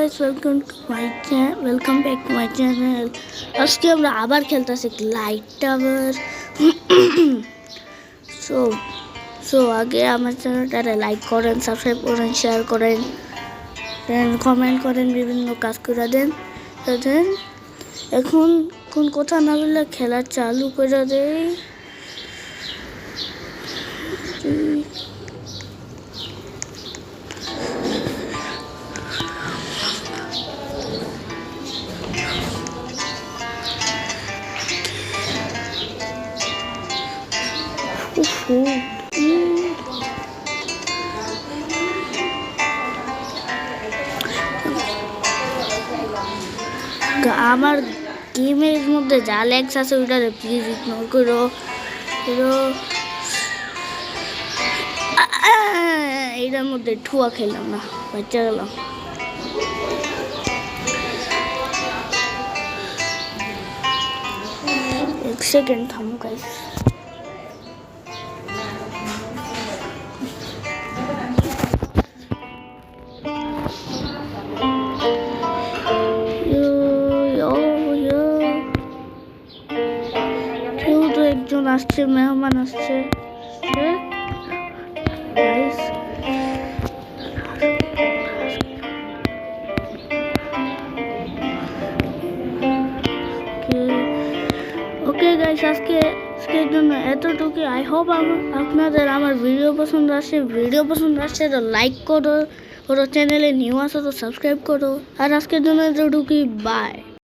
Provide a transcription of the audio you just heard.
guys, welcome back to my channel. আজকে আমরা আবার খেলতেছি লাইট টাওয়ার। সো আগে আমার চ্যানেলটা লাইক করেন, সাবস্ক্রাইব করেন, শেয়ার করেন, দেন কমেন্ট করেন, বিভিন্ন কাজ করে দেন। দেন এখন কোন কথা না বললে খেলা চালু করে দেই। আমার গেমের মধ্যে যা ল্যাগস আছে ওইটা প্লিজ ইগনোর করো। এইটার মধ্যে ঠুয়া খেললাম না, বাচ্চা গেলাম। এক সেকেন্ড থামো গাইস। একজন আসছে, মেহমান আসছে। ওকে গাইস, আজকের জন্য এতটুকু। আই হোপ আপনাদের আমার ভিডিও পছন্দ আসছে তো লাইক করো, চ্যানেলে নিউ আসো তো সাবস্ক্রাইব করো। আর আজকের জন্য এতটুকুই, বাই।